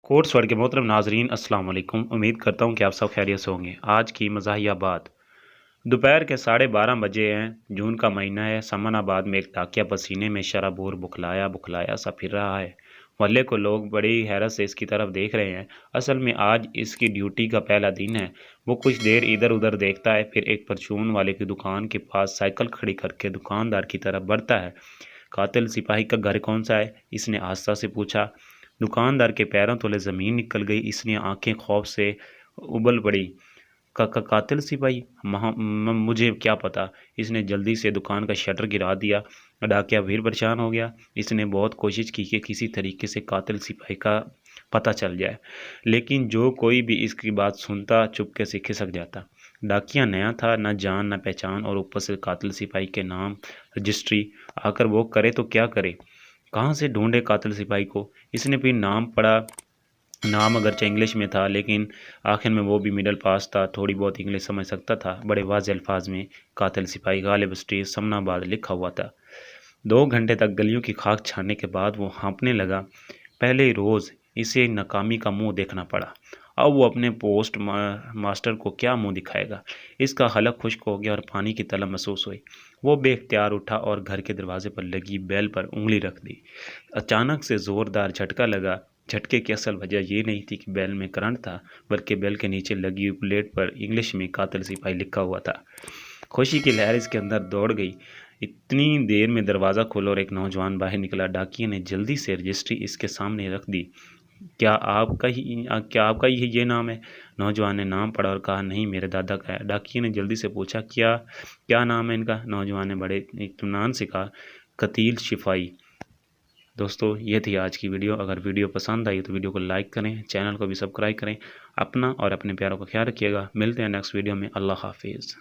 Course word के मोहतरम नाजरीन अस्सलाम वालेकुम। उम्मीद करता हूँ कि आप सब खैरियत से होंगे। आज की मज़ाहिया बात दोपहर के 12:30 बजे हैं। जून का महीना है। समनाबाद में एक डाकिया पसीने में शराबूर बुखलाया बुखलाया सा फिर रहा है। मोहल्ले को लोग बड़ी हैरत से इसकी तरफ देख रहे हैं। असल में आज इसकी ड्यूटी का पहला दिन है। वो कुछ देर इधर उधर देखता है, फिर एक परचून वाले की दुकान के पास साइकिल खड़ी करके दुकानदार की तरफ बढ़ता है। कातिल सिपाही का घर कौन सा है? इसने आस्था से पूछा। दुकानदार के पैरों तले ज़मीन निकल गई। इसने आंखें खौफ से उबल पड़ी। कातिल सिपाही? मुझे क्या पता। इसने जल्दी से दुकान का शटर गिरा दिया। डाकिया फिर परेशान हो गया। इसने बहुत कोशिश की कि किसी तरीके से कातिल सिपाही का पता चल जाए, लेकिन जो कोई भी इसकी बात सुनता चुपके से खिसक जाता। डाकिया नया था, न जान न पहचान, और ऊपर से कातिल सिपाही के नाम रजिस्ट्री। आकर वो करे तो क्या करे? कहाँ से ढूंढे कातिल सिपाही को? इसने फिर नाम पढ़ा। नाम अगरचे इंग्लिश में था, लेकिन आखिर में वो भी मिडल पास था। थोड़ी बहुत इंग्लिश समझ सकता था। बड़े वाज़ेह अल्फाज में कातिल सिपाही गालिब स्ट्रीट समनाबाद लिखा हुआ था। 2 घंटे तक गलियों की खाक छानने के बाद वो हाँफने लगा। पहले ही रोज़ इसे नाकामी का मुंह देखना पड़ा। अब वो अपने पोस्ट मास्टर को क्या मुंह दिखाएगा? इसका हलक खुश्क हो गया और पानी की तलब महसूस हुई। वो बेख्तियार उठा और घर के दरवाजे पर लगी बेल पर उंगली रख दी। अचानक से ज़ोरदार झटका लगा। झटके की असल वजह ये नहीं थी कि बेल में करंट था, बल्कि बेल के नीचे लगी हुई प्लेट पर इंग्लिश में कातिल सिपाही लिखा हुआ था। खुशी की लहर इसके अंदर दौड़ गई। इतनी देर में दरवाज़ा खुला और एक नौजवान बाहर निकला। डाकिया ने जल्दी से रजिस्ट्री इसके सामने रख दी। क्या आपका ही ये नाम है? नौजवान ने नाम पढ़ा और कहा, नहीं, मेरे दादा का है। डाकिया ने जल्दी से पूछा, क्या क्या नाम है इनका? नौजवान ने बड़े इत्मीनान से कहा, कतील शिफाई। दोस्तों, ये थी आज की वीडियो। अगर वीडियो पसंद आई तो वीडियो को लाइक करें, चैनल को भी सब्सक्राइब करें। अपना और अपने प्यारों का ख्याल रखिएगा। मिलते हैं नेक्स्ट वीडियो में। अल्लाह हाफिज़।